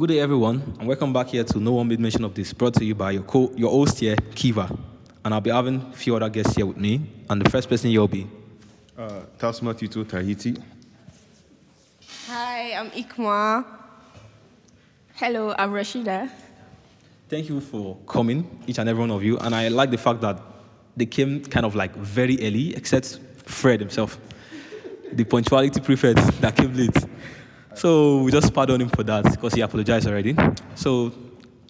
Good day, everyone, and welcome back here to No One Made Mention of This, brought to you by your host here, Kiva. And I'll be having a few other guests here with me, and the first person here will be... Tasmatitotahiti. Hi, I'm Hikmat. Hello, I'm Rashida. Thank you for coming, each and every one of you, and I like the fact that they came kind of like very early, except Fred himself, the punctuality prefect that came late. So we just pardon him for that because he apologized already. So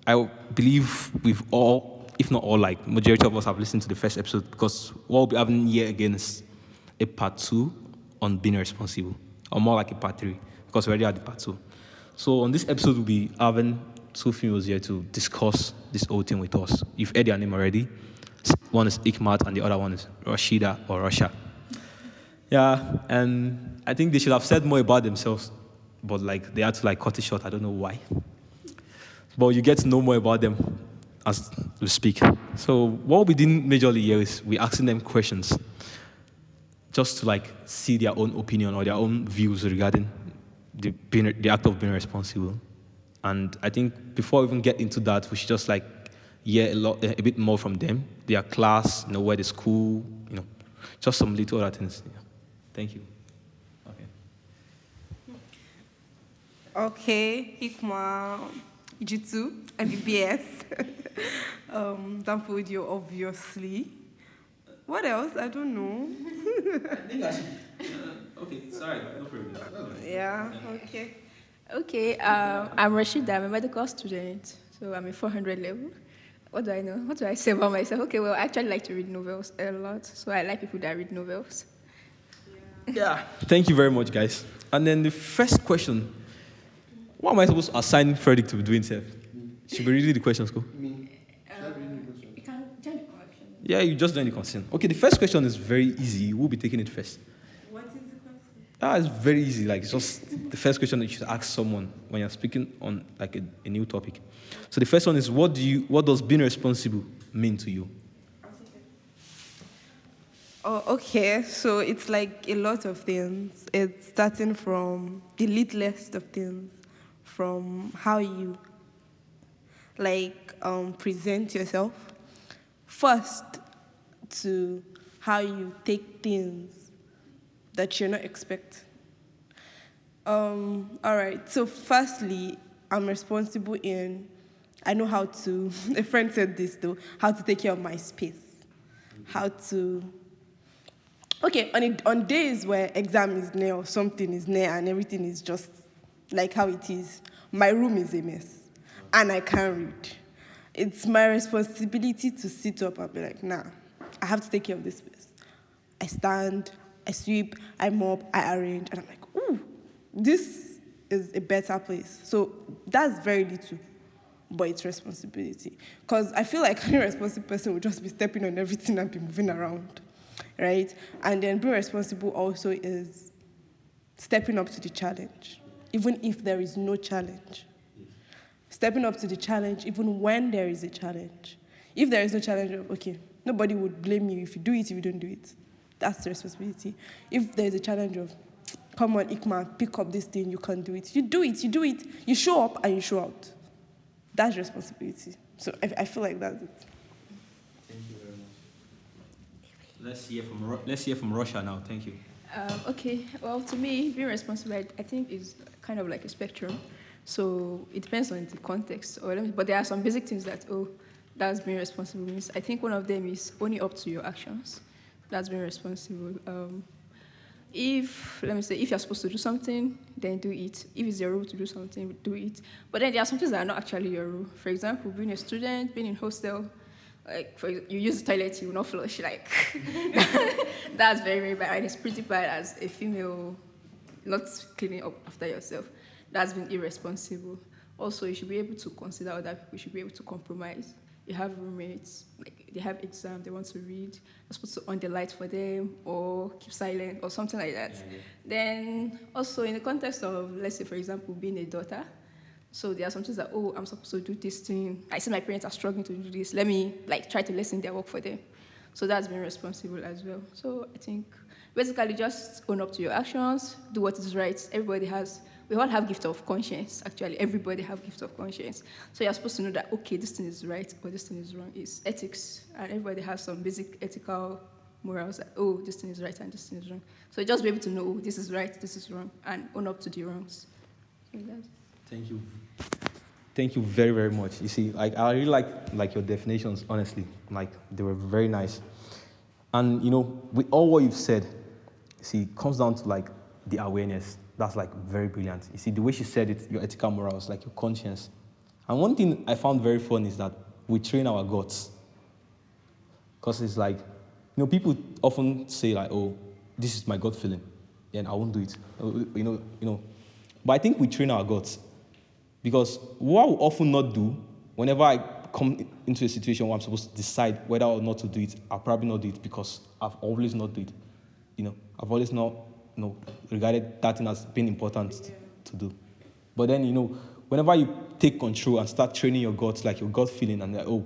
I believe we've all, if not all, like majority of us have listened to the first episode because what we'll be having here again is a part 2 on being responsible, or more like a part 3 because we already had the part 2. So on this episode, we'll be having 2 females here to discuss this whole thing with us. You've heard their name already. One is Hikmat and the other one is Rashida or Rosha. Yeah, and I think they should have said more about themselves, but like they had to like cut it short. I don't know why. But you get to know more about them as we speak. So what we did majorly here is we asking them questions just to like see their own opinion or their own views regarding the act of being responsible. And I think before we even get into that, we should just like hear a bit more from them, their class, where they school, just some little other things. Yeah. Thank you. Okay, Hikmat, Jitsu, MBBS. Dampo Audio, obviously. What else? I don't know. I think I should. Okay, sorry, no problem. Yeah, okay. Okay, I'm Rashida. I'm a medical student, so I'm a 400 level. What do I know? What do I say about myself? Okay, well, I actually like to read novels a lot, so I like people that read novels. Yeah, thank you very much, guys. And then the first question, what am I supposed to assign Frederick to be doing, Seth? Should be reading the questions, go. You can join the correction. Yeah, you just join the question. Okay, the first question is very easy. We'll be taking it first. What is the question? It's very easy. Like, it's just the first question that you should ask someone when you're speaking on like a new topic. So the first one is, what does being responsible mean to you? Oh, okay. So it's like a lot of things. It's starting from the littlest of things, from how you present yourself, first to how you take things that you're not expecting. All right. So firstly, I'm responsible in, I know how to, a friend said this though, how to take care of my space, how to, okay, on days where exam is near or something is near and everything is just like how it is, my room is a mess and I can't read. It's my responsibility to sit up and be like, nah, I have to take care of this space. I stand, I sweep, I mop, I arrange, and I'm like, ooh, this is a better place. So that's very little, but it's responsibility. Because I feel like any responsible person would just be stepping on everything and be moving around, right? And then being responsible also is stepping up to the challenge, even if there is no challenge. Stepping up to the challenge, even when there is a challenge. If there is no challenge, okay, nobody would blame you if you do it, if you don't do it. That's the responsibility. If there's a challenge of, come on, Hikmat, pick up this thing, you can't do it. You do it, you do it. You show up and you show out. That's responsibility. So I feel like that's it. Thank you very much. Let's hear from Rosha now. Thank you. Okay, well, to me, being responsible, I think, is kind of like a spectrum. So it depends on the context. But there are some basic things that, that's being responsible means. I think one of them is owning up to your actions. That's being responsible. If you're supposed to do something, then do it. If it's your role to do something, do it. But then there are some things that are not actually your role. For example, being a student, being in hostel, you use the toilet, you will not flush. That's very, very bad. And it's pretty bad as a female not cleaning up after yourself. That's been irresponsible. Also, you should be able to consider other people. You should be able to compromise. You have roommates, they have exam, they want to read. You're supposed to on the light for them or keep silent or something like that. Yeah. Then also in the context of, let's say, for example, being a daughter, so there are some things that, I'm supposed to do this thing. I see my parents are struggling to do this. Let me try to lessen their work for them. So that's being responsible as well. So I think basically just own up to your actions, do what is right. we all have gift of conscience. Actually, everybody have gift of conscience. So you're supposed to know that, okay, this thing is right or this thing is wrong. It's ethics, and everybody has some basic ethical morals. That, oh, this thing is right and this thing is wrong. So just be able to know, oh, this is right, this is wrong, and own up to the wrongs. Thank you. Thank you very, very much. You see, like I really like your definitions, honestly. Like they were very nice. And with all what you've said, see, it comes down to like the awareness. That's like very brilliant. You see, the way she said it, your ethical morals, like your conscience. And one thing I found very fun is that we train our guts. Because it's like, people often say like, oh, this is my gut feeling, and I won't do it. But I think we train our guts. Because what I will often not do, whenever I come into a situation where I'm supposed to decide whether or not to do it, I'll probably not do it because I've always not do it. I've always not, regarded that thing as being important to do. But then, whenever you take control and start training your guts, like your gut feeling, and like, oh,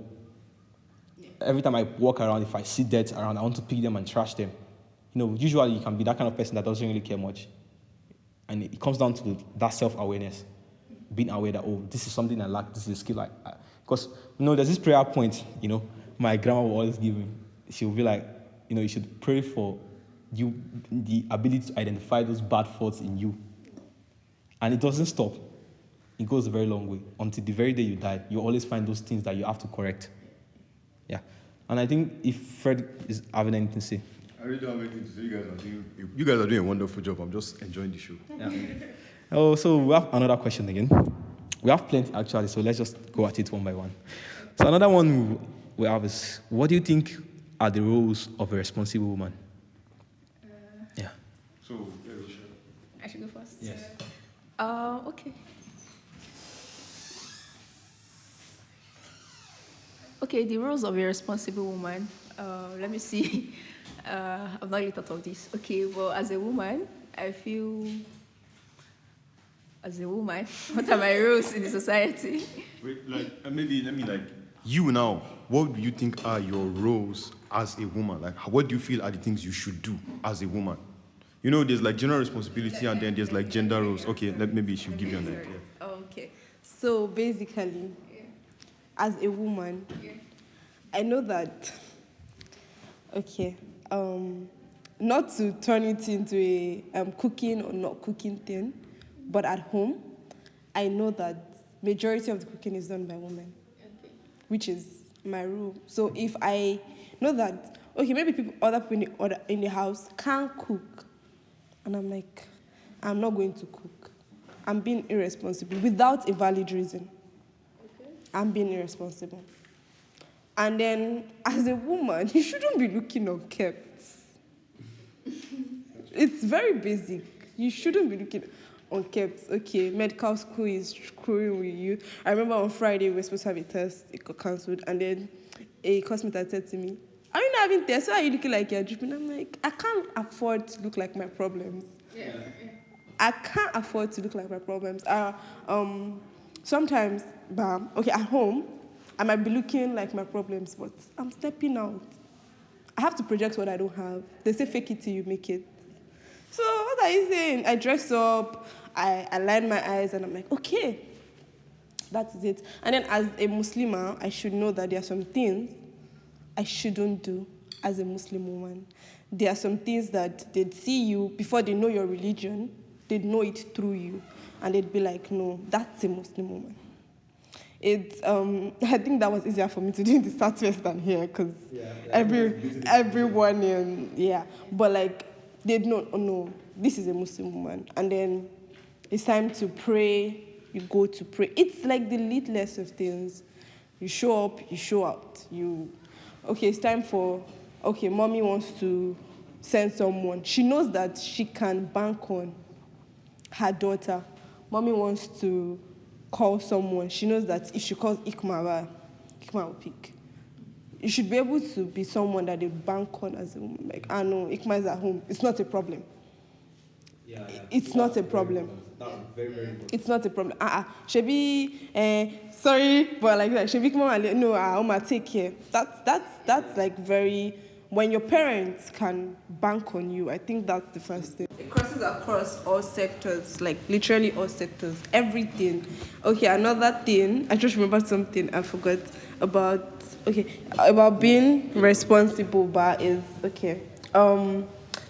every time I walk around, if I see dirt around, I want to pick them and trash them. Usually you can be that kind of person that doesn't really care much. And it comes down to that self-awareness. Being aware that, oh, this is something I lack, this is a skill. Because, there's this prayer point, my grandma will always give me. She'll be like, you should pray for you, the ability to identify those bad thoughts in you. And it doesn't stop. It goes a very long way. Until the very day you die, you always find those things that you have to correct. Yeah. And I think if Fred is having anything to say. I really don't have anything to say. You guys are doing a wonderful job. I'm just enjoying the show. Yeah. Oh, so we have another question again. We have plenty, actually, so let's just go at it one by one. So another one we have is, what do you think are the roles of a responsible woman? Yeah. So, Rosha. I should go first? Yes. Okay. Okay, the roles of a responsible woman. Let me see. I've not really thought of this. Okay, well, as a woman, I feel... As a woman, what are my roles in the society? Wait, maybe let me you now. What do you think are your roles as a woman? Like, what do you feel are the things you should do as a woman? There's like general responsibility and then there's like gender roles. Okay, maybe she should give you an idea. Okay. So basically, as a woman, I know that. Okay. Not to turn it into a cooking or not cooking thing. But at home, I know that majority of the cooking is done by women, which is my rule. So if I know that, okay, maybe other people in the house can't cook, and I'm like, I'm not going to cook. I'm being irresponsible without a valid reason. Okay. I'm being irresponsible. And then, as a woman, you shouldn't be looking unkept. It's very basic. You shouldn't be looking unkept. Okay, medical school is screwing with you. I remember on Friday we were supposed to have a test, it got cancelled, and then a classmate had said to me, "Are you not having tests? Why are you looking like you're dripping?" I'm like, I can't afford to look like my problems. Yeah. I can't afford to look like my problems. Sometimes, at home, I might be looking like my problems, but I'm stepping out. I have to project what I don't have. They say fake it till you make it. So what are you saying? I dress up, I line my eyes, and I'm like, okay, that is it. And then as a Muslimah, I should know that there are some things I shouldn't do as a Muslim woman. There are some things that they'd see you, before they know your religion, they'd know it through you. And they'd be like, no, that's a Muslim woman. I think that was easier for me to do in the Southwest than here, because everyone, but they'd know, oh no, this is a Muslim woman. And then it's time to pray, you go to pray. It's like the littlest of things. You show up, you show out. It's time for, mommy wants to send someone. She knows that she can bank on her daughter. Mommy wants to call someone. She knows that if she calls Hikmat will pick. You should be able to be someone that they bank on as a woman. Like, I know, Hikmat is at home. It's not a problem. It's not a problem. That's very, very important. It's not a problem. Sorry, but Shebi Hikmat, no, Oma, take care. That's very when your parents can bank on you, I think that's the first thing. It crosses across all sectors, like literally all sectors, everything. Okay, another thing, I just remembered something I forgot about. Okay, about being responsible, but is okay.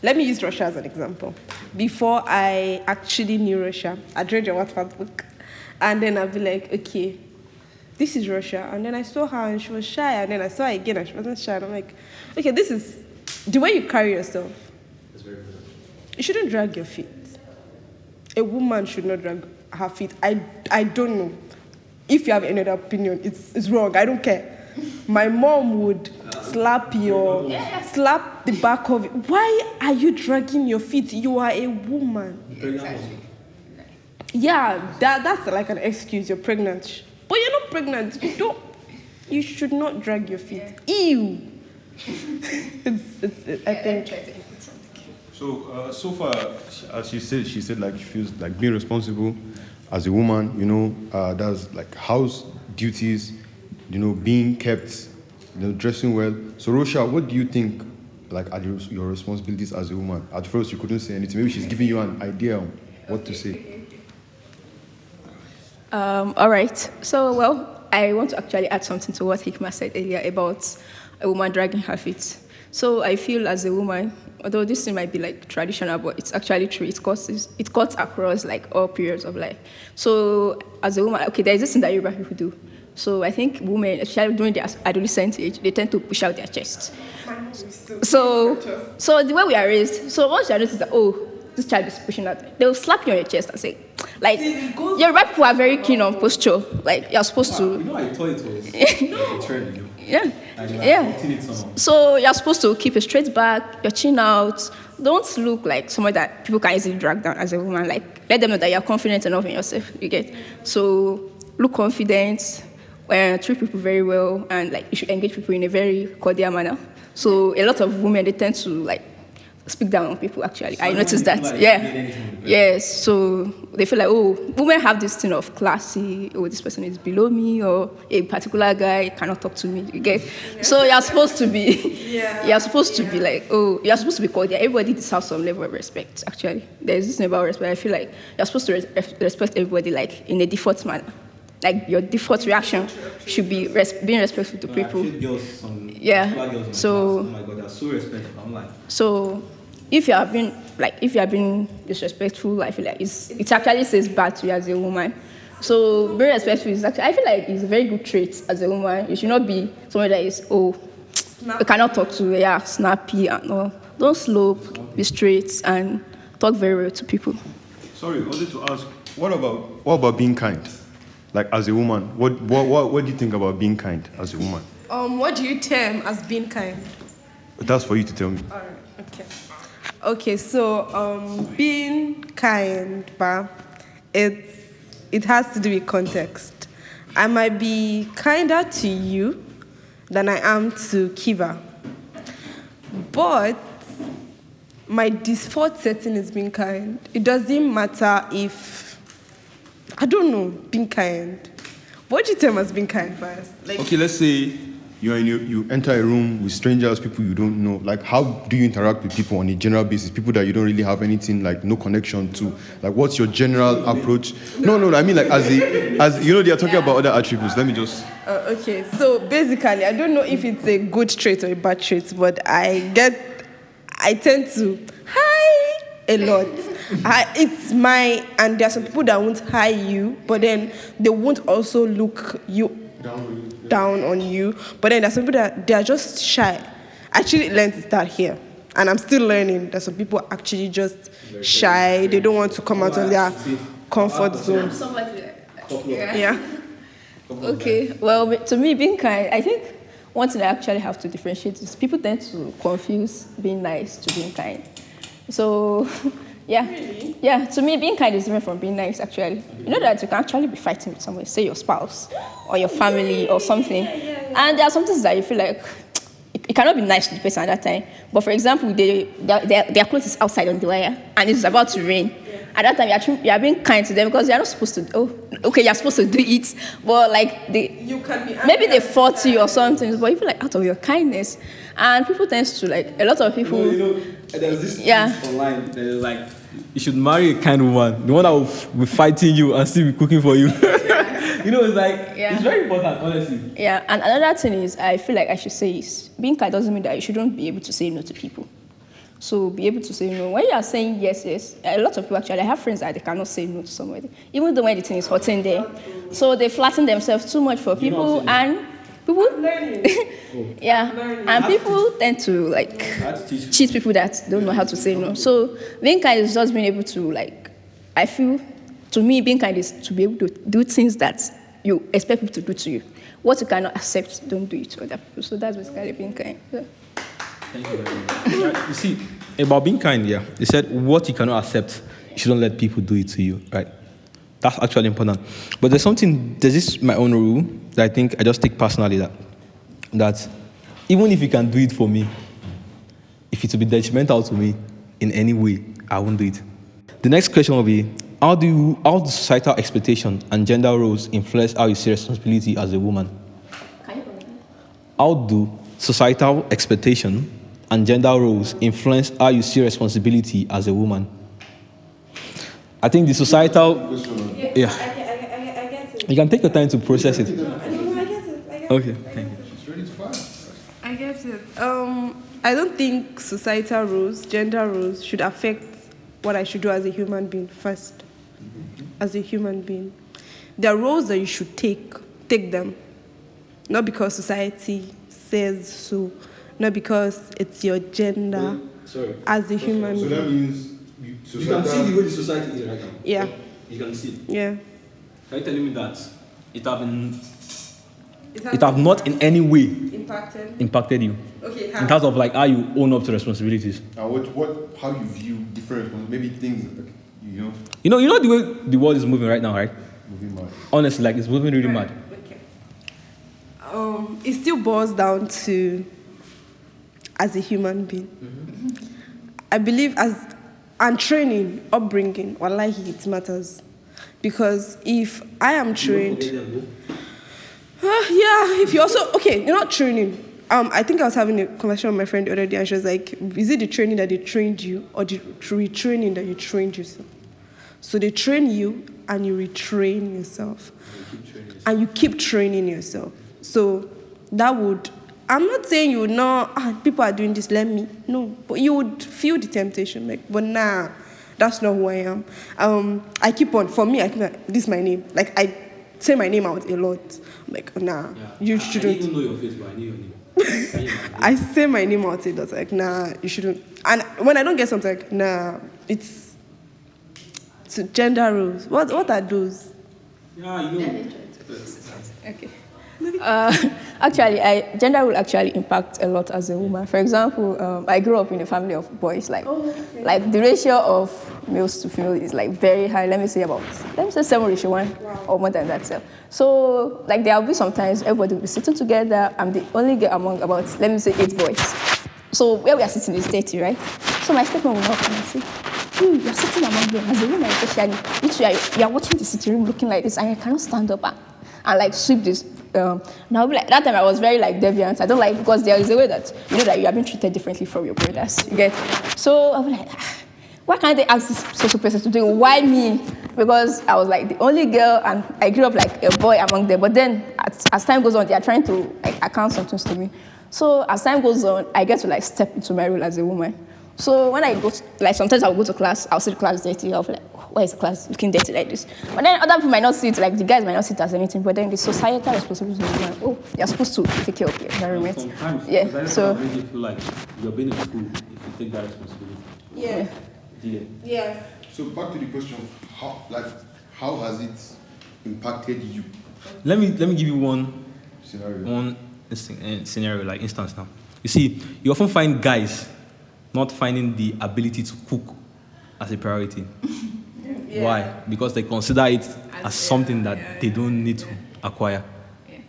Let me use Rosha as an example. Before I actually knew Rosha, I'd read your WhatsApp book, and then I'd be like, okay, this is Rosha. And then I saw her and she was shy, and then I saw her again and she wasn't shy. And I'm like, okay, this is the way you carry yourself. That's very good. You shouldn't drag your feet. A woman should not drag her feet. I don't know. If you have any other opinion, it's wrong. I don't care. My mom would slap slap the back of it. Why are you dragging your feet? You are a woman. Exactly. Yeah, that's like an excuse. You're pregnant. But you're not pregnant. You should not drag your feet. Ew. I think. So, so far, as she said like she feels like being responsible as a woman, that's like house duties, being kept, dressing well. So, Rosha, what do you think, like, are your responsibilities as a woman? At first, you couldn't say anything. Maybe she's giving you an idea on what to say. All right. So, well, I want to actually add something to what Hikmat said earlier about a woman dragging her feet. So I feel as a woman, although this thing might be like traditional, but it's actually true. It cuts across like all periods of life. So as a woman, okay, there's this thing that Yoruba people do. So I think women, especially during their adolescent age, they tend to push out their chests. So the way we are raised, so once you notice that, oh, this child is pushing out, they'll slap you on your chest and say, like, Yoruba people are very keen on posture. Like, you're supposed to. I thought it was a trend, Yeah. So you're supposed to keep a straight back, your chin out. Don't look like someone that people can easily drag down as a woman. Like, let them know that you're confident enough in yourself. You get. So look confident, treat people very well, and like you should engage people in a very cordial manner. So a lot of women, they tend to like speak down on people. Actually, I noticed that. Like Yes. So they feel like, oh, women have this thing of classy. Oh, this person is below me, or a particular guy cannot talk to me. You get. So you're supposed to be. You're supposed to be like, oh, you're supposed to be cordial. Everybody deserves some level of respect. Actually, there's this thing about respect. I feel like you're supposed to respect everybody like in a default manner. Like your default reaction should be being respectful to people. Girls, So, oh my God, they're so respectful. I'm like. So, if you have been disrespectful, I feel like it actually says bad to you as a woman. So, being respectful is actually, I feel like it's a very good trait as a woman. You should not be someone that is you cannot talk to, snappy and all. Don't slope, be straight, and talk very well to people. Sorry, I wanted to ask, what about being kind? Like as a woman, what do you think about being kind as a woman? What do you term as being kind? That's for you to tell me. All right. Okay. Okay. So being kind, it has to do with context. I might be kinder to you than I am to Kiva, but my default setting is being kind. It doesn't matter if. I don't know, being kind. What do you term as being kind first? Like, okay, let's say you enter a room with strangers, people you don't know. Like, how do you interact with people on a general basis? People that you don't really have anything, like, no connection to. Like, what's your general approach? No, I mean, like, as they are talking about other attributes. Let me just. Okay, so basically, I don't know if it's a good trait or a bad trait, but I tend to hi a lot. And there are some people that won't hi you, but then they won't also look you down on you. But then there are some people that they are just shy. I actually learned that here, and I'm still learning. There's some people actually just shy. They don't want to come out of their comfort zone. Yeah. Okay. Well, to me, being kind, I think one thing I actually have to differentiate is people tend to confuse being nice to being kind. So. Yeah. Really? Yeah, to me, being kind is different from being nice, actually. You know that you can actually be fighting with someone, say your spouse or your family or something. And there are some things that you feel like it cannot be nice to the person at that time. But for example, their clothes is outside on the wire and it's about to rain. at that time you're being kind to them because you're not supposed to. Oh, okay, you're supposed to do it, but like You can be maybe they fought you or something, but you feel like out of your kindness, and people tends to like a lot of people. There's this Yeah. online. There's like, you should marry a kind woman, the one that will be fighting you and still be cooking for you. It's like, it's very important, honestly. Yeah, and another thing is, I feel like I should say is, being kind doesn't mean that you shouldn't be able to say no to people. So be able to say no. When you are saying yes, a lot of people actually, I have friends that they cannot say no to somebody, even though when the thing is hurting them. So they flatten themselves too much for people, and people, and people tend to like cheat people that don't know how to say no. So being kind is just being able to like, I feel, to me, being kind is to be able to do things that you expect people to do to you. What you cannot accept, don't do it to other people. So that's basically being kind. Yeah. Thank you very much. You see, about being kind, they said what you cannot accept, you shouldn't let people do it to you, right? That's actually important. But there's this my own rule that I think I just take personally, that even if you can do it for me, if it will be detrimental to me in any way, I won't do it. The next question will be, how do societal expectation and gender roles influence how you see responsibility as a woman? How do societal expectation and gender roles influence how you see responsibility as a woman? I think the societal... I get it. You can take your time to process it. No, I get it. Okay, thank you. She's ready to fire. I get it. I don't think societal rules, gender rules, should affect what I should do as a human being first. As a human being, there are roles that you should take them, not because society says so, not because it's your gender. As a human So being. that means You can see the way the society is right now. Yeah. You can see. Yeah. Are you telling me that it have not in any way impacted you? Okay. In terms of like how you own up to responsibilities. and how you view different maybe things like, You know the way the world is moving right now, right? moving mad. Honestly, like it's moving really mad. Okay. It still boils down to as a human being. I believe and training, upbringing, wallahi, it matters. Because if I am trained, if you also, okay, you're not training. I think I was having a conversation with my friend the other day, and she was like, is it the training that they trained you, or the retraining that you trained yourself? So they train you, and you retrain yourself. And you keep training yourself. So that would, I'm not saying you would not, people are doing this, let me. No, but you would feel the temptation, like, but nah, that's not who I am. I keep on, for me, this is my name. Like, I say my name out a lot. I'm like, nah, you shouldn't. I didn't know your face, but I knew your name. I say my name out a lot, like, nah, you shouldn't. And when I don't get something, like, nah, it's gender roles. What are those? Yeah, you know. Okay. Actually, gender will actually impact a lot as a woman. For example, I grew up in a family of boys. Like the ratio of males to females is like very high. Let me say 7:1 or more than that. So like there will be sometimes everybody will be sitting together. I'm the only girl among about 8 boys. So where we are sitting is 30, right? So my stepmom will not come and say, you're sitting among them as a woman, especially. You are watching the sitting room looking like this, and you cannot stand up and like sweep this. Now, like, that time I was very like deviant. I don't like, because there is a way that that you have been treated differently from your brothers. You get? So I was like, why can't they ask this social person to do it? Why me? Because I was like the only girl, and I grew up like a boy among them. But then as time goes on, they are trying to like account some things to me. So as time goes on, I get to like step into my role as a woman. So when I go to, like sometimes I'll go to class, I'll see the class dirty, I'll be like, why is the class looking dirty like this? But then other people might not see it, like the guys might not see it as anything, but then the societal responsibility is like, oh, you're supposed to take care of your environment. Sometimes, yeah, so make you feel like you're being a fool if you take that responsibility. Yeah. Yeah. So back to the question, how has it impacted you? Let me give you one Scenario. scenario, like instance now. You see, you often find guys not finding the ability to cook as a priority. Yeah. Why? Because they consider it as something that they don't need to acquire,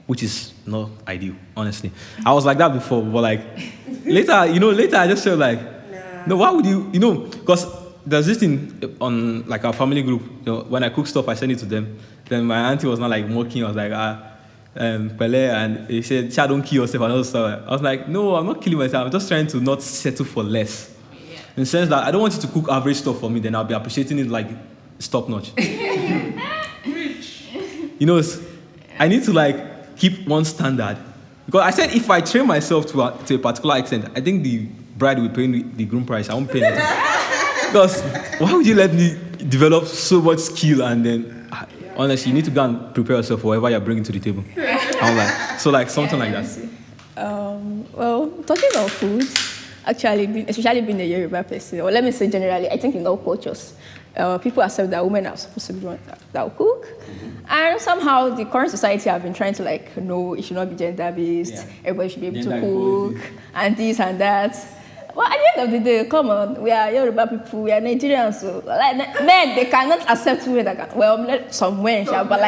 which is not ideal, honestly. I was like that before, but like later I just felt like, no, why would you, because there's this thing on like our family group. When I cook stuff, I send it to them. Then my auntie was not like mocking. I was like, Pele, and he said, "Child, don't kill yourself." And all stuff. I was like, "No, I'm not killing myself. I'm just trying to not settle for less." Yeah. In the sense that I don't want you to cook average stuff for me. Then I'll be appreciating it like top notch. I need to like keep one standard, because I said if I train myself to a particular extent, I think the bride will pay the groom price. I won't pay anything. Because why would you let me develop so much skill and then, honestly, you need to go and prepare yourself for whatever you're bringing to the table. Something like that. Well, talking about food, actually, especially being a Yoruba person, or let me say generally, I think in all cultures, people accept that women are supposed to be the one that will cook. And somehow the current society have been trying to it should not be gender-based, everybody should be able to cook, and this and that. Well, at the end of the day, come on, we are Yoruba people, we are Nigerians, so men, they cannot accept women that can, some men, but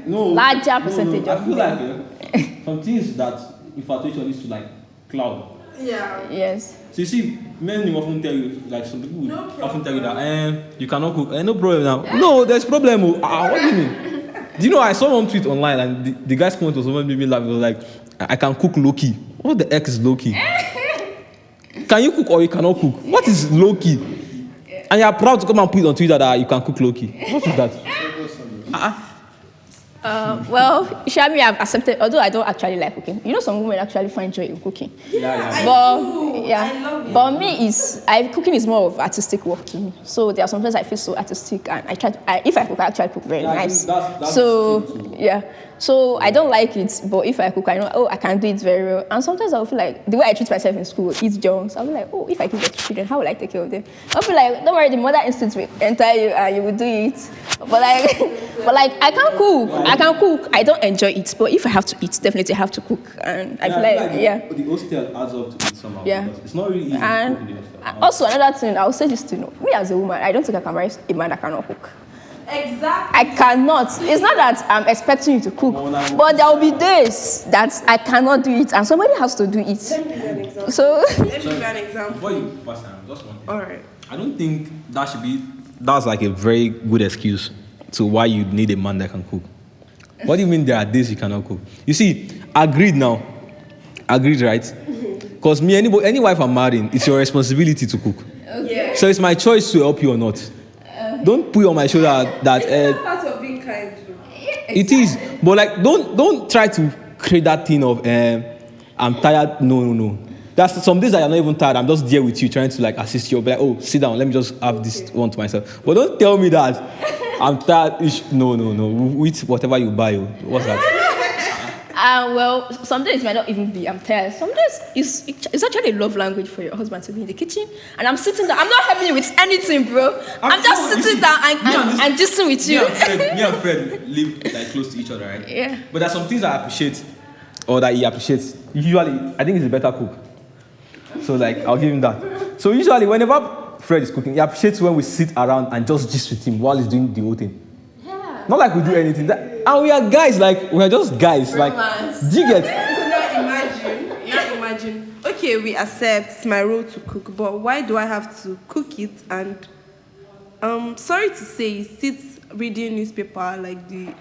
larger percentage of men. I feel like some things that infatuation is to cloud. Yeah. Yes. So you see, men will often tell you, some people will often tell you that you cannot cook. No problem now. No, there's problem. What do you mean? Do you know, I saw one tweet online and the guy's comment was someone made me laugh. It was like, I can cook low-key. What the heck is low-key? Can you cook or you cannot cook? What is low-key? And you're proud to come and put it on Twitter that you can cook low-key. What is that? Well, Shami, I've accepted, although I don't actually like cooking. Some women actually find joy in cooking. I love But me, cooking is more of artistic work to me. So there are sometimes I feel so artistic, and if I cook, I actually cook very nice. That's So I don't like it, but if I cook, I know, I can do it very well. And sometimes I'll feel like, the way I treat myself in school, eat junks, I'll be like, if I give it to children, how will I take care of them? I'll be like, don't worry, the mother instinct will enter you and you will do it. But I can't cook. I don't enjoy it, but if I have to eat, definitely I have to cook. And I feel like the hostel adds up to it somehow. Yeah. It's not really easy to cook in the hostel. Also, another thing, I'll say this to me as a woman, I don't think I can marry a man that cannot cook. Exactly. I cannot. It's not that I'm expecting you to cook, but there will be days that I cannot do it, and somebody has to do it. Let me give you an example. So, Let me give you an example. Before you pass time, just one thing. All right. I don't think that's like a very good excuse to why you need a man that can cook. What do you mean there are days you cannot cook? You see, agreed now. Agreed, right? Because any wife I'm marrying, it's your responsibility to cook. Okay. So it's my choice to help you or not. Don't put it on my shoulder that It's not part of being kind. it is, but don't try to create that thing of I'm tired. No. That's some days that you're not even tired. I'm just there with you, trying to assist you. I'll be like, sit down. Let me just have this one to myself. But don't tell me that I'm tired. No. Eat whatever you buy. What's that? well, some days it might not even be I'm tired. Some days it's actually a love language for your husband to be in the kitchen, and I'm sitting there. I'm not helping you with anything, bro. I'm just sitting down and just with you. Me and Fred live close to each other, right? Yeah. But there's some things I appreciate, or that he appreciates. Usually, I think he's a better cook. So I'll give him that. So usually, whenever Fred is cooking, he appreciates when we sit around and just gist with him while he's doing the whole thing. Yeah. Not like we do anything. And we are guys, we are just guys. Do you get? So now imagine. Okay, we accept it's my role to cook, but why do I have to cook it? And sorry to say, he sits reading newspaper like the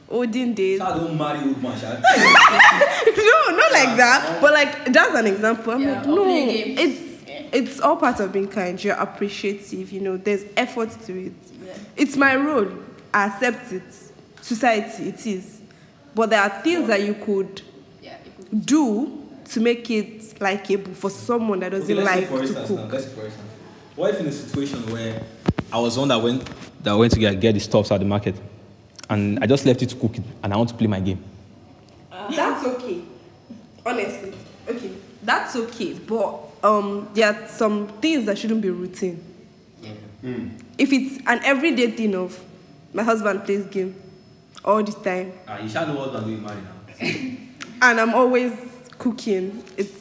olden days. I don't marry old man, child. No, not like that. But that's an example. I'm no, games. it's all part of being kind. You're appreciative. There's effort to it. Yeah. It's my role. I accept it. Society, it is. But there are things that you could do to make it likeable for someone that doesn't like to cook. Let's say for instance. What if in a situation where I was one that went to get the stuffs at the market, and I just left it to cook it, and I want to play my game? That's okay. Honestly, okay, that's okay. But there are some things that shouldn't be routine. If it's an everyday thing of my husband plays game all the time, you shall know what I'm doing married now. and I'm always cooking. It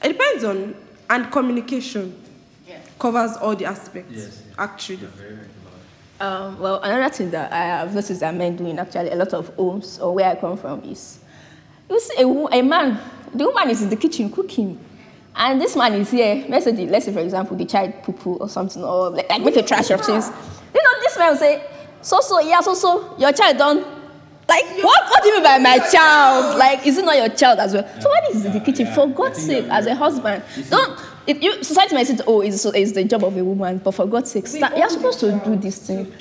depends on, and communication covers all the aspects. Yes. Actually. Very, very well, another thing that I have noticed that men doing actually a lot of homes, or where I come from, is you see a man, the woman is in the kitchen cooking, And this man is here. Let's say for example, the child poo-poo or something, or like make a trash of things. This man will say, your child don't. Like, what do you mean by my child? Like, is it not your child as well? So why is it in the kitchen? For God's sake, as a husband, society might say, it's the job of a woman, but for God's sake, you're supposed to do this thing.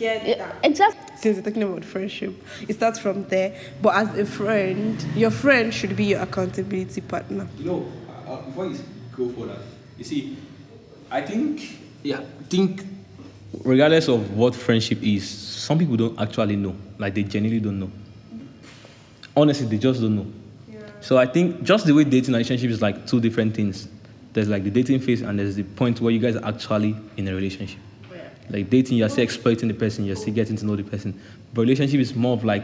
Exactly. Since we're talking about friendship, it starts from there. But as a friend, your friend should be your accountability partner. Before you go for that, you see, I think regardless of what friendship is, some people don't actually know. Like, they genuinely don't know. Honestly, they just don't know. Yeah. So I think just the way dating and relationship is like two different things. There's like the dating phase and there's the point where you guys are actually in a relationship. Yeah. Like dating, you're still exploiting the person, you're still getting to know the person. But relationship is more of like,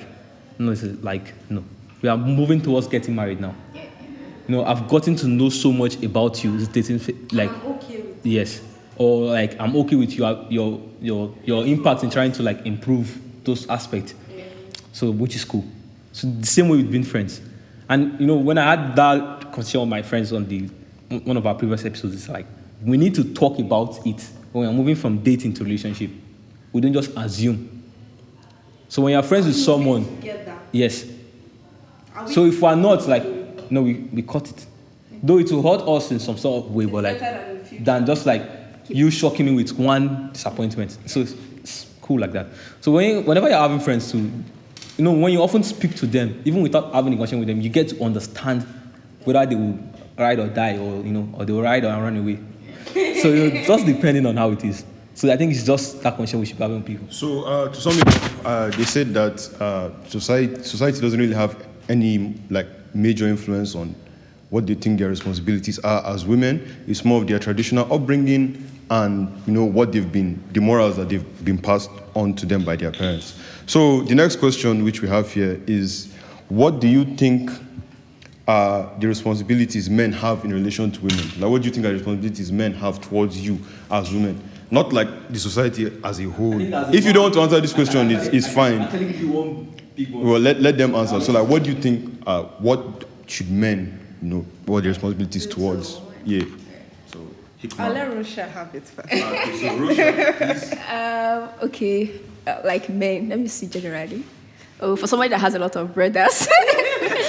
we are moving towards getting married now. Yeah. I've gotten to know so much about you. It's dating, like, I'm okay with yes, or like I'm okay with your impact in trying to like improve those aspects. Yeah. So which is cool. So the same way with being friends. And when I had that conversation with my friends on one of our previous episodes, it's like we need to talk about it when we're moving from dating to relationship. We don't just assume. So when you're friends with someone, yes. So if we're not, like, no, we cut it. Though it will hurt us in some sort of way, but like than just like you shocking me with one disappointment. So it's cool like that. So whenever you're having friends too, when you often speak to them, even without having a conversation with them, you get to understand whether they will ride or die, or they will ride or run away. So just depending on how it is. So I think it's just that conversation we should be having with people. So to sum it up, they said that society doesn't really have any like major influence on what they think their responsibilities are as women. It's more of their traditional upbringing and what the morals that they've been passed on to them by their parents. So the next question which we have here is, what do you think are the responsibilities men have in relation to women? Like, what do you think are the responsibilities men have towards you as women? Not like the society as a whole. If you don't want to answer this question, it's fine. Well, let them answer. So like, what do you think, what should men what are their responsibilities towards? Yeah. So I'll let Rosha have it first. So Rosha, please. Okay. Like men, let me see generally. For somebody that has a lot of brothers.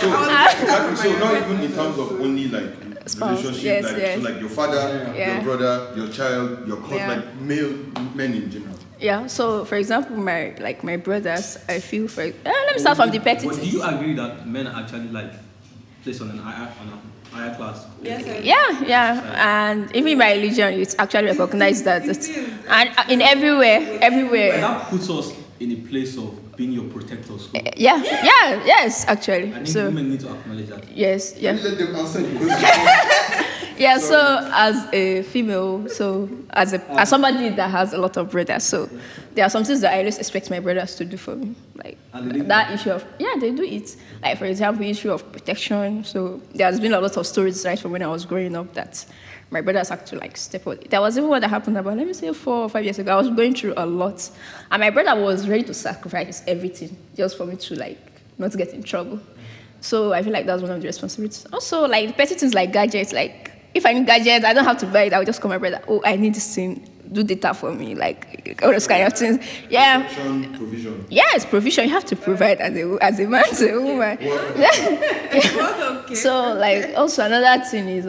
So not even in terms of only like spouse, relationship, yes. So like your father, your brother, your child, your cousin, like male men in general. Yeah. So for example, my brothers, I feel let me start from the petty. But do you agree that men are actually like placed on an higher class? Yes. Yeah. And even by religion, it's actually recognized that. And in everywhere. And that puts us in a place of being your protectors. Yes, actually. I think women need to acknowledge that. Yes, yeah. Let them answer the question. Yeah, so as a female, so as somebody that has a lot of brothers, so there are some things that I always expect my brothers to do for me. Like that issue of, they do it. Like for example, issue of protection. So there's been a lot of stories right from when I was growing up that my brothers had to like step out. There was even one that happened about, 4 or 5 years ago. I was going through a lot. And my brother was ready to sacrifice everything just for me to like not get in trouble. So I feel like that's one of the responsibilities. Also, like petty things like gadgets, like if I need gadgets, I don't have to buy it. I will just call my brother, I need this thing, do data for me, like all those kind of things. Yeah. Provision. Yes, provision. You have to provide as a man to a woman. Okay. So like also another thing is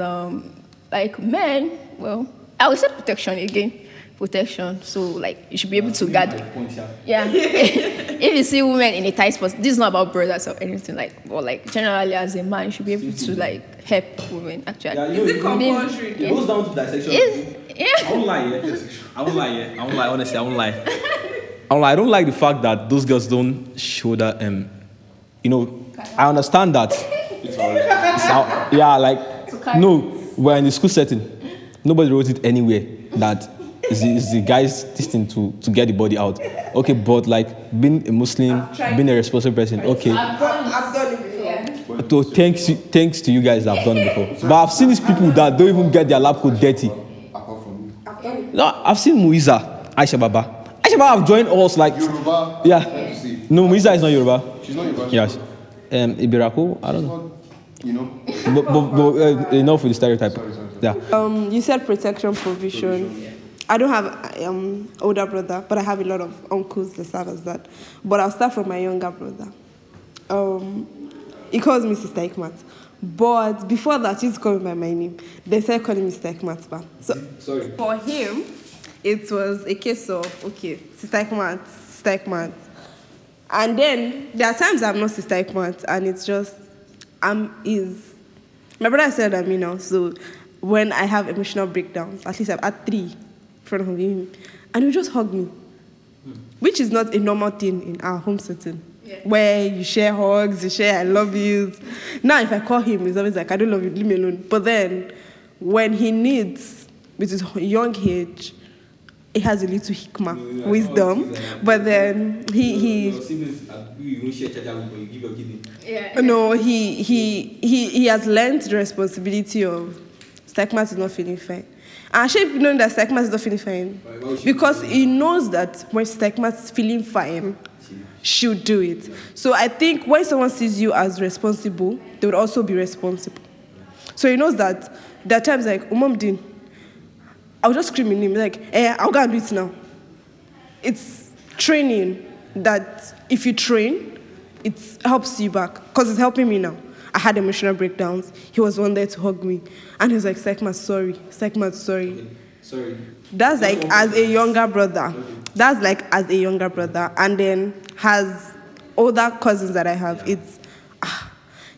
like men, well, I would say protection again. Protection. So like you should be able to guard. Yeah. If you see women in a tight spot, this is not about brothers or anything but like generally as a man, you should be able to like help women actually. Yeah, is it compulsory? It goes down to dissection. I won't lie. Honestly, I won't lie. I don't like the fact that those girls don't show that. I understand that. We're in the school setting. Nobody wrote it anywhere that is the guy's this thing to get the body out. Okay, but like being a Muslim, being a responsible person. Okay. I've done it before. So thanks to you guys that have done it before. But I've seen these people that don't even get their lab coat dirty. Apart from me. I've done it. No, I've seen Muiza, Aisha Baba. Aisha Baba have joined us like Yoruba. Yeah. No, Muiza is not Yoruba. She's not Yoruba. Yes. Ibirako, I don't know. You know. But enough with the stereotype. Sorry. Yeah. You said protection, provision. I don't have older brother, but I have a lot of uncles that serve as that. But I'll start from my younger brother. He calls me Sister Hikmat. But before that, he used to call me by my name. They started calling me Sister Hikmat. So Sorry. for him, it was a case of, okay, Sister Hikmat, Sister Hikmat. And then there are times I'm not Sister Hikmat, and it's just, my brother said I'm now. So when I have emotional breakdowns, at least I've had 3 in front of him, and he just hug me, which is not a normal thing in our home setting. Yeah. Where you share hugs, you share I love yous. Now, if I call him, he's always like, I don't love you, leave me alone. But then, when he needs, with his young age, he has a little hikmah, wisdom. But then, he has learned the responsibility of Stakmat is not feeling fine. And Shape knowing that Stakmat is not feeling fine. Because he knows that when Stakmat is feeling fine, she'll do it. So I think when someone sees you as responsible, they would also be responsible. So he knows that there are times like, Umam I'll just scream in him, like, I'll go and do it now. It's training that if you train, it helps you back. Because it's helping me now. I had emotional breakdowns. He was one there to hug me. And he was like, Sekmat, sorry. Sekmat, sorry. Okay. Sorry. That's like as a younger brother. That's like as a younger brother. And then has older cousins that I have. It's,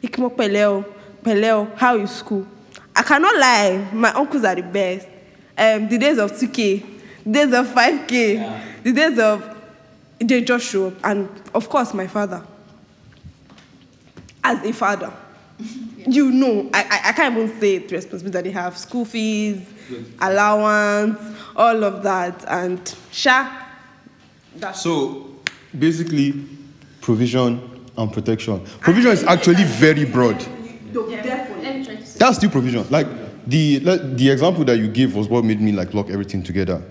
Hikmat Peleo, how is school? I cannot lie, my uncles are the best. The days of 2K, the days of 5K, the days of, they just show up. And of course, my father. As a father, you know, I can't even say the responsibility that they have. School fees, allowance, all of that. And So, basically, provision and protection. Provision is actually very broad. That's still provision. Like, the example that you gave was what made me like lock everything together.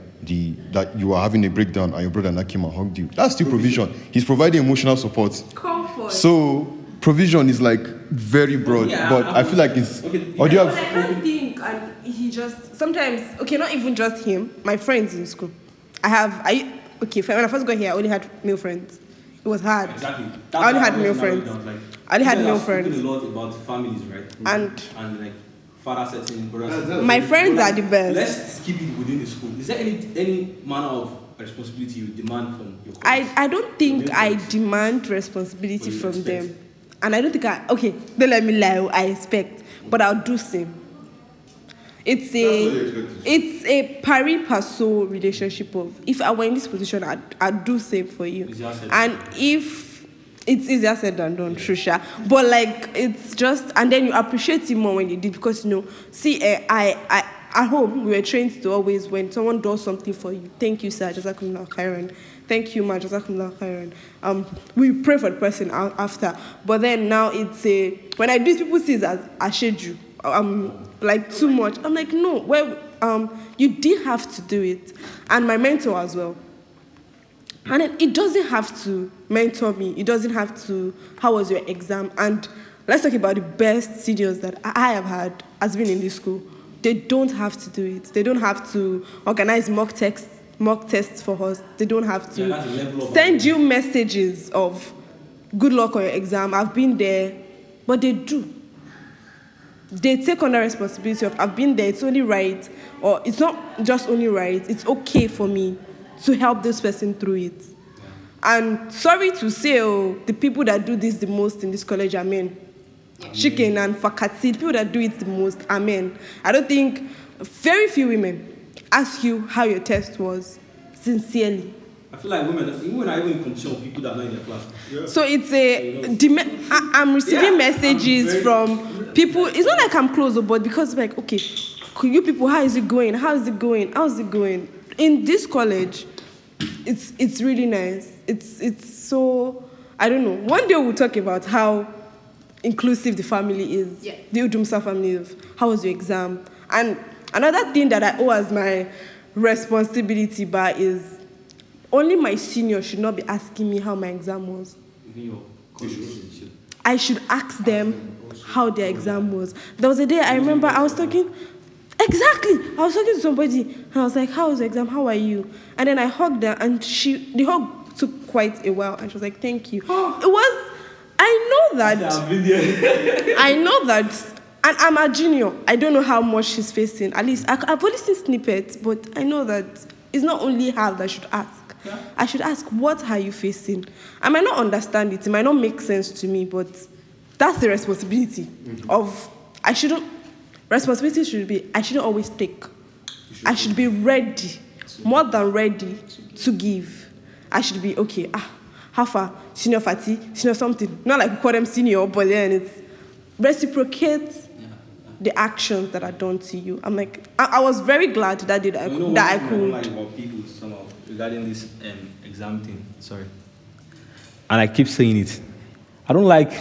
That you are having a breakdown and your brother not came and hugged you. That's still provision. He's providing emotional support. Comfort. So provision is like very broad, but I feel like it's. Or do you have? But I can't think, and he just sometimes. Okay, not even just him. My friends in school. When I first got here, I only had male friends. It was hard. Exactly. I only had male friends. I only had male friends. A lot about families, right? And like father setting, brother. My friends are the best. Let's keep it within the school. Is there any manner of responsibility you demand from your colleagues? I don't think I demand responsibility from them. And I don't think don't let me lie, I expect. But I'll do same. It's a pari passu relationship of, if I were in this position, I'd do same for you. And if it's easier said than done, Trisha. But like, it's just, and then you appreciate it more when you did, because, I at home, we were trained to always, when someone does something for you, thank you, sir, Jazakumullah khairan. Thank you, ma, Jazakumullah khairan. We pray for the person after. But then now it's when I do it, people see it as Asheju. Like too much. I'm like, no, you did have to do it. And my mentor as well. And it doesn't have to mentor me. It doesn't have to, how was your exam? And let's talk about the best seniors that I have had as been in this school. They don't have to do it. They don't have to organize mock tests for us. They don't have to send you messages of good luck on your exam. I've been there. But they do. They take on the responsibility of, I've been there, it's only right. Or it's not just only right, it's okay for me to help this person through it. And sorry to say, the people that do this the most in this college are men. Chicken and fakati, the people that do it the most are men. I don't think, very few women ask you how your test was, sincerely. I feel like women are even concerned people that are not in their class. Yeah. So it's I'm receiving messages from people. It's not like I'm close, but because like, okay, you people, how is it going? How's it going? How's it going? In this college, it's really nice. It's so, I don't know. One day we'll talk about how inclusive the family is. Yeah. The Udumsa family is. How was your exam? And another thing that I owe as my responsibility bar is only my senior should not be asking me how my exam was. I should ask them how their exam was. There was a day I remember I was talking, Exactly. I was talking to somebody and I was like, how was the exam? How are you? And then I hugged her and the hug took quite a while and she was like, thank you. It was, I know that. I know that. And I'm a junior. I don't know how much she's facing. At least I've only seen snippets, but I know that it's not only her that should ask. Yeah. I should ask, what are you facing? I might not understand it. It might not make sense to me, but that's the responsibility of, responsibility should be, I shouldn't always take. I should be ready, more than ready to give. I should be, okay, how far? Senior Fati, senior something. Not like we call them senior, but then it's reciprocate the actions that are done to you. I'm like, I was very glad that day that I could. I don't like about people somehow regarding this exam thing. Sorry, and I keep saying it. I don't like,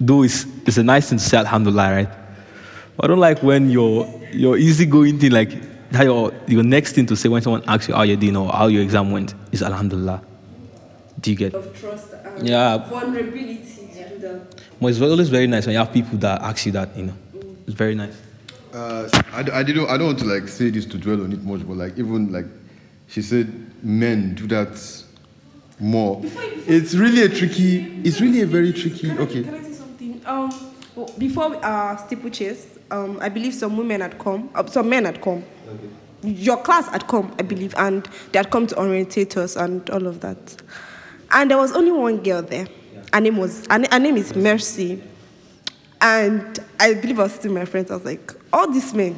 though it's a nice thing to say alhamdulillah, right? But I don't like when your easygoing thing, like how your next thing to say when someone asks you how you're doing or how your exam went is alhamdulillah. Do you get? Of trust and vulnerability to do that. Well, it's always very nice when you have people that ask you that, you know. It's very nice. I don't want to like say this to dwell on it much, but like even like she said, men do that more. It's really a very tricky. Okay. Can I say something? Before steeplechase, I believe some women had come, some men had come. Okay. Your class had come, I believe, and they had come to orientate us and all of that. And there was only one girl there. Her name is Mercy. And I believe I was sitting with my friends. I was like, all these men,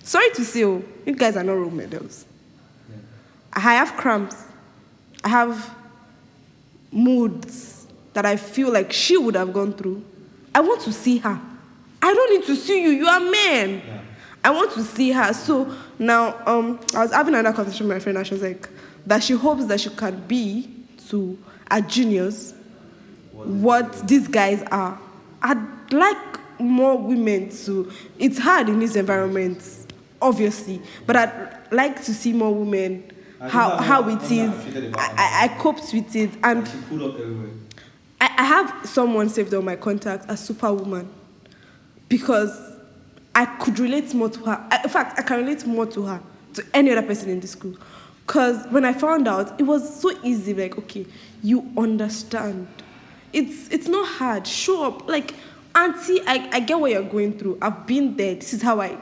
sorry to say, you guys are not role models. Yeah. I have cramps. I have moods that I feel like she would have gone through. I want to see her. I don't need to see you. You are men. Yeah. I want to see her. So now, I was having another conversation with my friend, and she was like, that she hopes that she can be to our juniors what these guys are. I'd like more women to. It's hard in this environment, obviously, but I'd like to see more women. How it is. I coped with it, and she pulled up everywhere. I have someone saved on my contact, a superwoman, because I could relate more to her. In fact, I can relate more to her to any other person in the school. Because when I found out, it was so easy. Like, okay, you understand. It's not hard. Show up. Like, auntie, I get what you're going through. I've been there. This is how I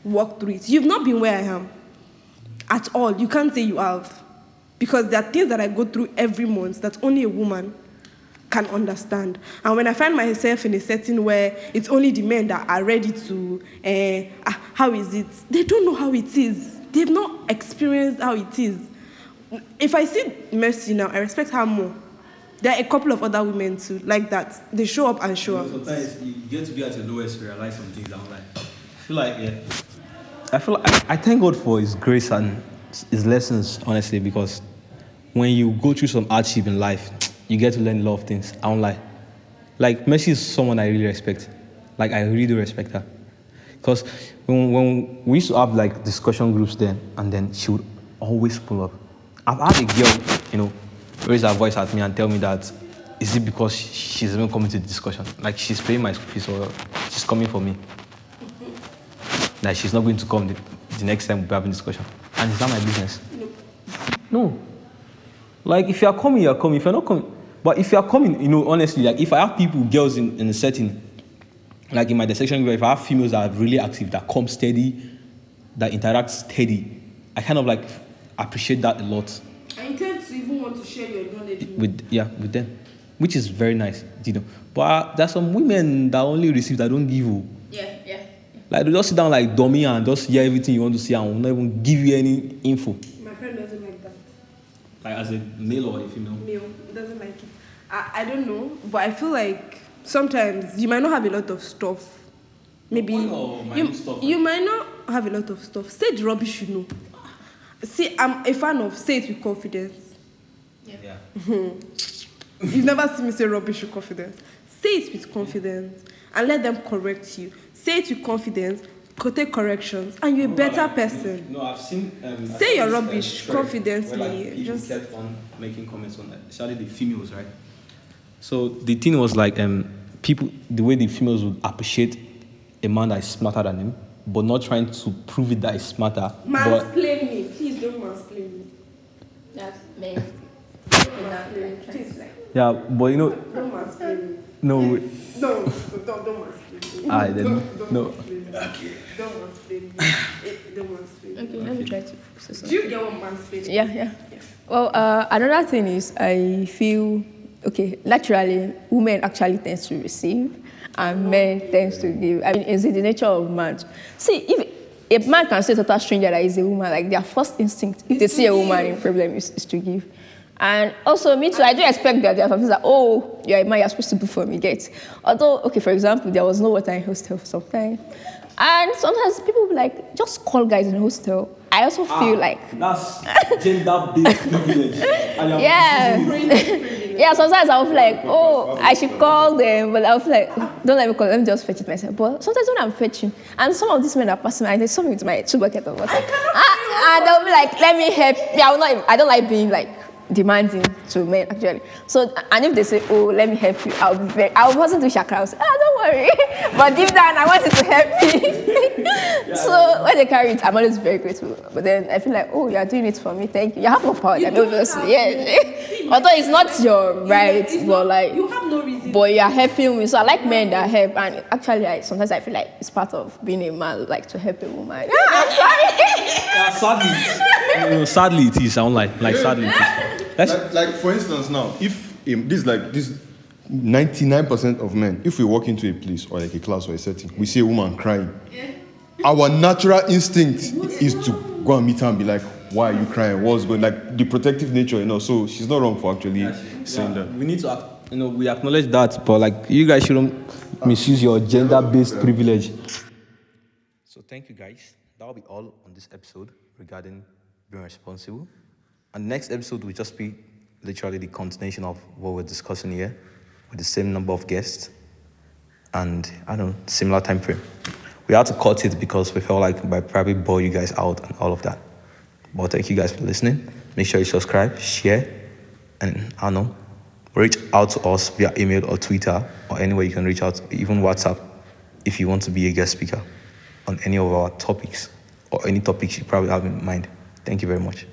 walk through it. You've not been where I am at all. You can't say you have. Because there are things that I go through every month that only a woman can understand. And when I find myself in a setting where it's only the men that are ready to, how is it? They don't know how it is. They've not experienced how it is. If I see Mercy now, I respect her more. There are a couple of other women too, like that. They show up and show up. Sometimes you get to be at your lowest, realize some things. I feel like I thank God for His grace and His lessons, honestly, because when you go through some hardship in life, you get to learn a lot of things. I don't lie. Like, Mercy is someone I really respect. Like, I really do respect her. Because when we used to have, like, discussion groups then, and then she would always pull up. I've had a girl, raise her voice at me and tell me that, is it because she's even coming to the discussion? Like, she's paying my school fees or she's coming for me. Like, she's not going to come the next time we'll be having discussion. And it's not my business. No. Like, if you are coming, you are coming. If you're not coming. But if you are coming, honestly, like, if I have girls in a setting, like in my dissection group, if I have females that are really active, that come steady, that interact steady, I kind of, like, appreciate that a lot. I intend to even want to share your knowledge with them, which is very nice, But there's some women that only receive, that don't give you. Yeah. Like, they just sit down like dummy and just hear everything you want to see and will not even give you any info. My friend doesn't like that. Like, as a male or a female? Male, doesn't like it. I don't know, but I feel like sometimes you might not have a lot of stuff. Maybe you might not have a lot of stuff. Say the rubbish you know. See, I'm a fan of say it with confidence. Yeah. You've never seen me say rubbish with confidence. Say it with confidence and let them correct you. Say it with confidence, take corrections, and you're a better person. No, I've seen. Say your rubbish confidently. Where, like, people kept on making comments on that, especially the females, right? So the thing was like, people, the way the females would appreciate a man that is smarter than them, but not trying to prove it that it's smarter. But Mansplain me. Please don't mansplain me. That's men. Please, like, yeah, but you know, don't mansplain me. no, No, don't mansplain me. I then Don't no. mansplain me. Okay. Don't mansplain me. Don't mansplain me. Okay, let me try to say Do something. you get what mansplaining? Yeah. Well, another thing is I feel, okay, naturally, women actually tend to receive and men tends to give. I mean, is it the nature of man? See, if a man can say to a total stranger that is a woman, like their first instinct, if they see a woman in problem, is to give. And also, me too, I do expect that there are some things that, oh, you're a man, you're supposed to do for me, get. Although, okay, for example, there was no water in hostel for some time. And sometimes people will be like, just call guys in hostel. I also feel like... That's gender-based privilege. Yeah. Yeah, sometimes I'll feel like, oh, I should call them, but I'll feel like, don't let me call them, let me just fetch it myself. But sometimes when I'm fetching, and some of these men are passing, and they saw me with my 2 buckets of water. And they'll be like, let me help. Yeah, I don't like being like demanding to men actually. So, and if they say, oh, let me help you, I wasn't too shakra. I'll say, don't worry. But deep down, I wanted to help me. So when they carry it, I'm always very grateful. But then I feel like, oh, you're doing it for me, thank you. You have no power. Obviously, yeah. Although it's not your right, but like, you have no reason. but you're helping me. So I like men that help. And actually, sometimes I feel like it's part of being a man, like to help a woman. I'm sorry. Yeah, sadly it is. I don't like sadly it is. Like for instance, now, if this 99% of men, if we walk into a place or like a class or a setting, we see a woman crying. Our natural instinct is to go and meet her and be like, why are you crying? What's going, like the protective nature, so she's not wrong for actually saying that. We need to, we acknowledge that, but like you guys shouldn't misuse your gender-based privilege. So thank you guys. That'll be all on this episode regarding being responsible. And the next episode will just be literally the continuation of what we're discussing here with the same number of guests and, similar time frame. We had to cut it because we felt like we'd probably bore you guys out and all of that. But thank you guys for listening. Make sure you subscribe, share, and reach out to us via email or Twitter or anywhere you can reach out, even WhatsApp, if you want to be a guest speaker on any of our topics or any topics you probably have in mind. Thank you very much.